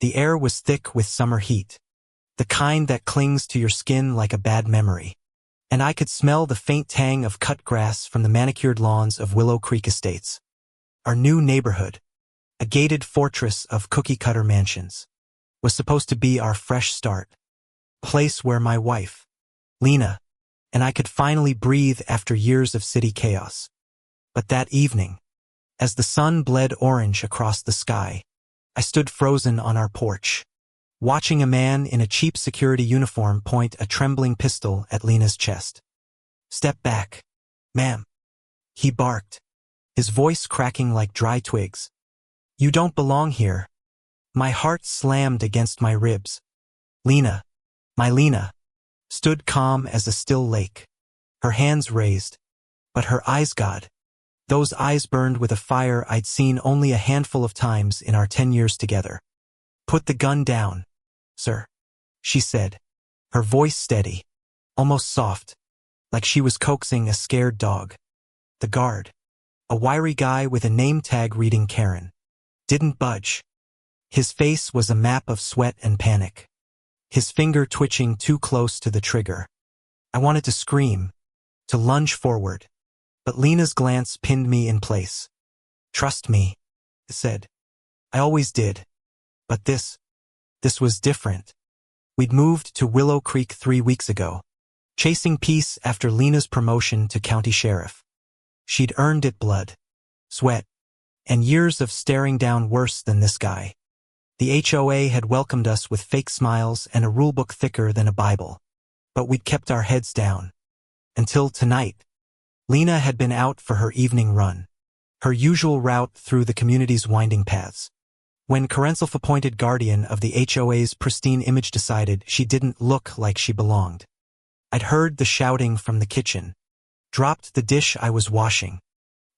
The air was thick with summer heat, the kind that clings to your skin like a bad memory. And I could smell the faint tang of cut grass from the manicured lawns of Willow Creek Estates. Our new neighborhood, a gated fortress of cookie-cutter mansions, was supposed to be our fresh start, a place where my wife, Lena, and I could finally breathe after years of city chaos. But that evening, as the sun bled orange across the sky, I stood frozen on our porch, watching a man in a cheap security uniform point a trembling pistol at Lena's chest. "Step back, ma'am," he barked, his voice cracking like dry twigs. "You don't belong here." My heart slammed against my ribs. Lena, my Lena, stood calm as a still lake, her hands raised, but her eyes, God, those eyes burned with a fire I'd seen only a handful of times in our 10 years together. "Put the gun down, sir," she said, her voice steady, almost soft, like she was coaxing a scared dog. The guard, a wiry guy with a name tag reading Karen, didn't budge. His face was a map of sweat and panic, his finger twitching too close to the trigger. I wanted to scream, to lunge forward, but Lena's glance pinned me in place. "Trust me," it said. "I always did. But this was different." We'd moved to Willow Creek 3 weeks ago, chasing peace after Lena's promotion to county sheriff. She'd earned it blood, sweat, and years of staring down worse than this guy. The HOA had welcomed us with fake smiles and a rulebook thicker than a Bible, but we'd kept our heads down. Until tonight. Lena had been out for her evening run, her usual route through the community's winding paths, when Karen, self-appointed guardian of the HOA's pristine image, decided she didn't look like she belonged. I'd heard the shouting from the kitchen, dropped the dish I was washing,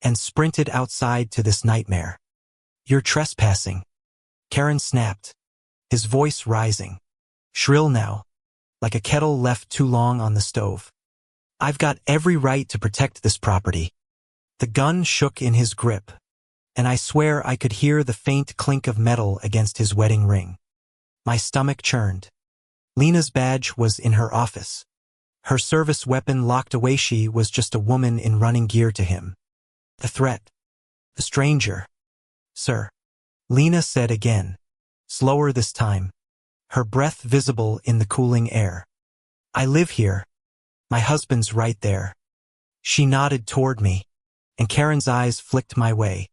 and sprinted outside to this nightmare. "You're trespassing," Karen snapped, his voice rising, shrill now, like a kettle left too long on the stove. "I've got every right to protect this property." The gun shook in his grip, and I swear I could hear the faint clink of metal against his wedding ring. My stomach churned. Lena's badge was in her office, her service weapon locked away. She was just a woman in running gear to him. The threat. A stranger. "Sir," Lena said again, slower this time, her breath visible in the cooling air. "I live here. My husband's right there." She nodded toward me, and Karen's eyes flicked my way,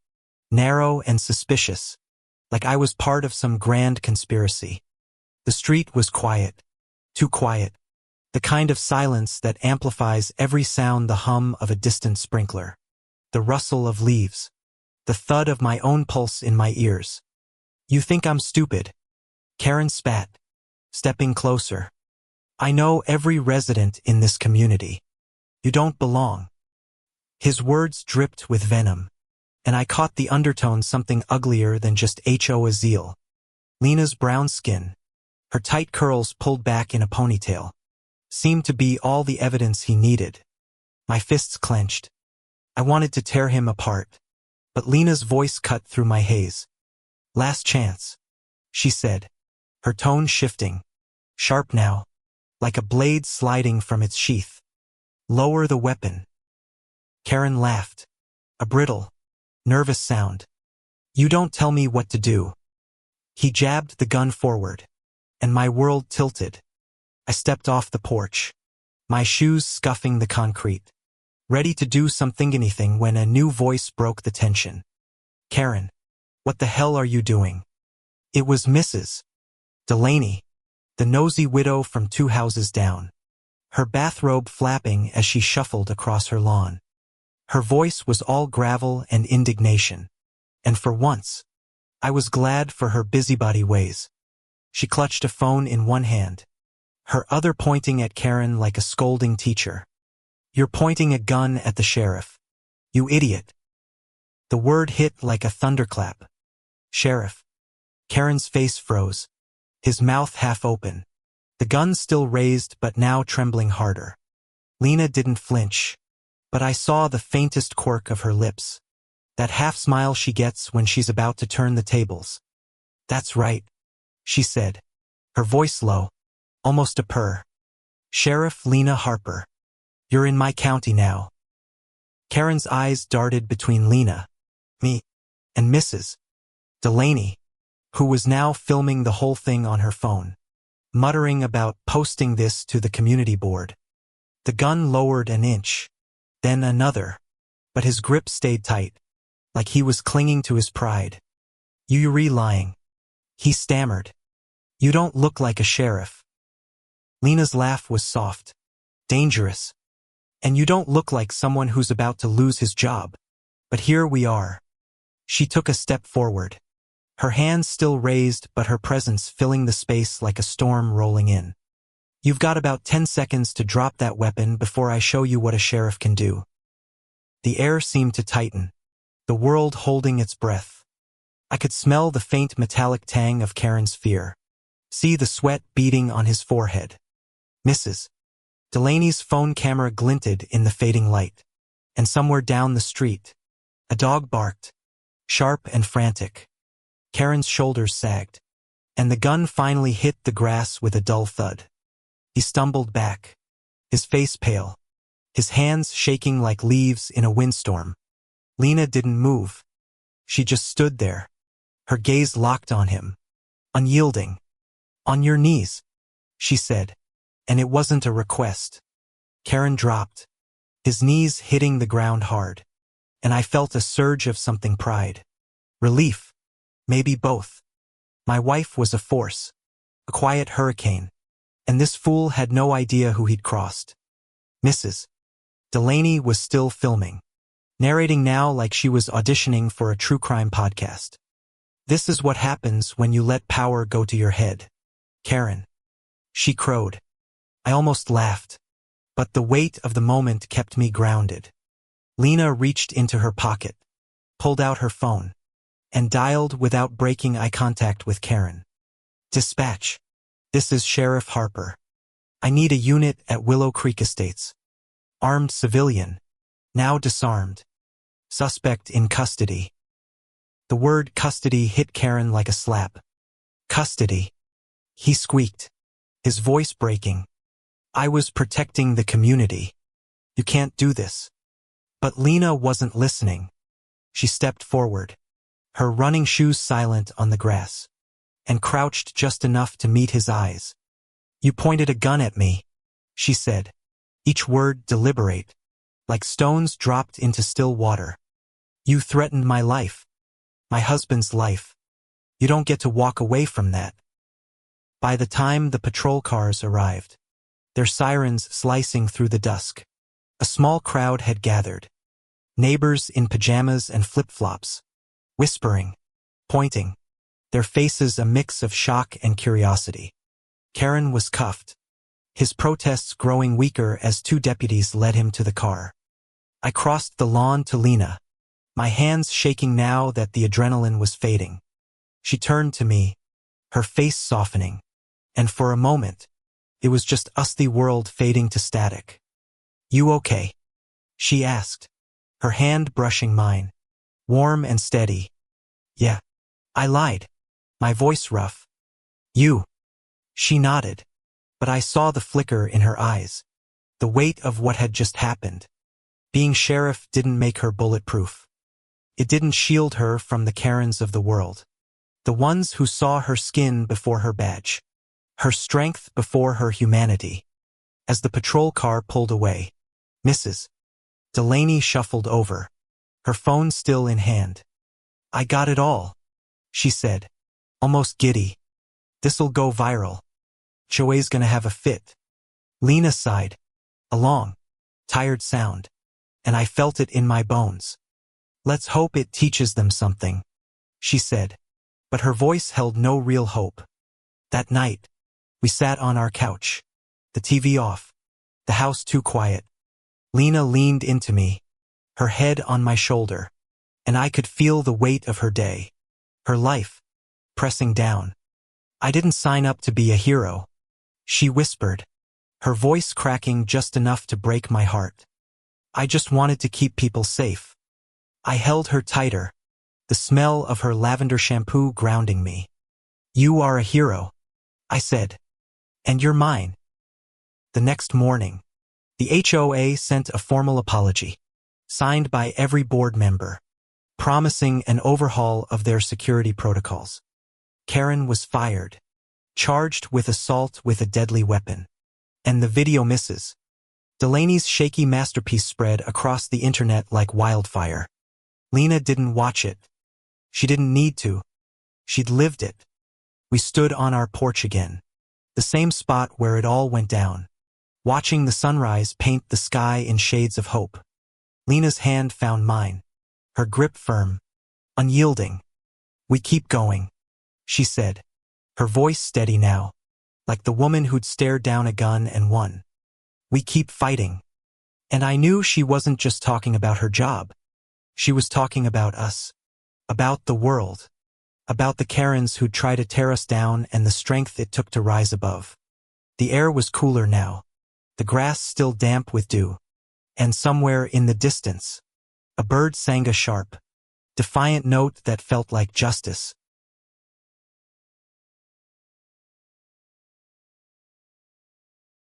narrow and suspicious, like I was part of some grand conspiracy. The street was quiet, too quiet, the kind of silence that amplifies every sound, the hum of a distant sprinkler, the rustle of leaves, the thud of my own pulse in my ears. "You think I'm stupid?" Karen spat, stepping closer. "I know every resident in this community. You don't belong." His words dripped with venom, and I caught the undertone, something uglier than just HOA zeal. Lena's brown skin, her tight curls pulled back in a ponytail, seemed to be all the evidence he needed. My fists clenched. I wanted to tear him apart, but Lena's voice cut through my haze. "Last chance," she said, her tone shifting, sharp now, like a blade sliding from its sheath. "Lower the weapon." Karen laughed, a brittle, nervous sound. "You don't tell me what to do." He jabbed the gun forward, and my world tilted. I stepped off the porch, my shoes scuffing the concrete, ready to do anything when a new voice broke the tension. "Karen, what the hell are you doing?" It was Mrs. Delaney, the nosy widow from 2 houses down, her bathrobe flapping as she shuffled across her lawn. Her voice was all gravel and indignation, and for once, I was glad for her busybody ways. She clutched a phone in one hand, her other pointing at Karen like a scolding teacher. "You're pointing a gun at the sheriff. You idiot." The word hit like a thunderclap. "Sheriff." Karen's face froze, his mouth half open, the gun still raised but now trembling harder. Lena didn't flinch, but I saw the faintest quirk of her lips, that half smile she gets when she's about to turn the tables. "That's right," she said, her voice low, almost a purr. Sheriff Lena Harper. You're in my county now. Karen's eyes darted between Lena, me, and Mrs. Delaney, who was now filming the whole thing on her phone, muttering about posting this to the community board. The gun lowered an inch, then another, but his grip stayed tight, like he was clinging to his pride. You're lying, he stammered. You don't look like a sheriff. Lena's laugh was soft, dangerous. And you don't look like someone who's about to lose his job. But here we are. She took a step forward, her hands still raised but her presence filling the space like a storm rolling in. You've got about 10 seconds to drop that weapon before I show you what a sheriff can do. The air seemed to tighten, the world holding its breath. I could smell the faint metallic tang of Karen's fear, see the sweat beading on his forehead. Mrs. Delaney's phone camera glinted in the fading light, and somewhere down the street, a dog barked, sharp and frantic. Karen's shoulders sagged, and the gun finally hit the grass with a dull thud. He stumbled back, his face pale, his hands shaking like leaves in a windstorm. Lena didn't move. She just stood there, her gaze locked on him, unyielding. On your knees, she said. And it wasn't a request. Karen dropped, his knees hitting the ground hard, and I felt a surge of something pride. Relief. Maybe both. My wife was a force, a quiet hurricane, and this fool had no idea who he'd crossed. Mrs. Delaney was still filming, narrating now like she was auditioning for a true crime podcast. This is what happens when you let power go to your head, Karen. She crowed. I almost laughed, but the weight of the moment kept me grounded. Lena reached into her pocket, pulled out her phone, and dialed without breaking eye contact with Karen. Dispatch. This is Sheriff Harper. I need a unit at Willow Creek Estates. Armed civilian. Now disarmed. Suspect in custody. The word custody hit Karen like a slap. Custody. He squeaked, his voice breaking. I was protecting the community. You can't do this. But Lena wasn't listening. She stepped forward, her running shoes silent on the grass, and crouched just enough to meet his eyes. You pointed a gun at me, she said, each word deliberate, like stones dropped into still water. You threatened my life, my husband's life. You don't get to walk away from that. By the time the patrol cars arrived, their sirens slicing through the dusk, a small crowd had gathered. Neighbors in pajamas and flip-flops, whispering, pointing, their faces a mix of shock and curiosity. Karen was cuffed, his protests growing weaker as two deputies led him to the car. I crossed the lawn to Lena, my hands shaking now that the adrenaline was fading. She turned to me, her face softening, and for a moment, it was just us, the world fading to static. You okay? She asked, her hand brushing mine, warm and steady. Yeah. I lied, my voice rough. You. She nodded, but I saw the flicker in her eyes, the weight of what had just happened. Being sheriff didn't make her bulletproof. It didn't shield her from the Karens of the world, the ones who saw her skin before her badge, her strength before her humanity. As the patrol car pulled away, Mrs. Delaney shuffled over, her phone still in hand. I got it all, she said, almost giddy. This'll go viral. HOA's gonna have a fit. Lena sighed, a long, tired sound, and I felt it in my bones. Let's hope it teaches them something, she said, but her voice held no real hope. That night, we sat on our couch, the TV off, the house too quiet. Lena leaned into me, her head on my shoulder, and I could feel the weight of her day, her life, pressing down. I didn't sign up to be a hero, she whispered, her voice cracking just enough to break my heart. I just wanted to keep people safe. I held her tighter, the smell of her lavender shampoo grounding me. You are a hero, I said. And you're mine. The next morning, the HOA sent a formal apology, signed by every board member, promising an overhaul of their security protocols. Karen was fired, charged with assault with a deadly weapon. And the video misses. Delaney's shaky masterpiece spread across the internet like wildfire. Lena didn't watch it. She didn't need to. She'd lived it. We stood on our porch again, the same spot where it all went down, watching the sunrise paint the sky in shades of hope. Lena's hand found mine, her grip firm, unyielding. We keep going, she said, her voice steady now, like the woman who'd stared down a gun and won. We keep fighting. And I knew she wasn't just talking about her job. She was talking about us, about the world, about the Karens who'd try to tear us down and the strength it took to rise above. The air was cooler now, the grass still damp with dew, and somewhere in the distance, a bird sang a sharp, defiant note that felt like justice.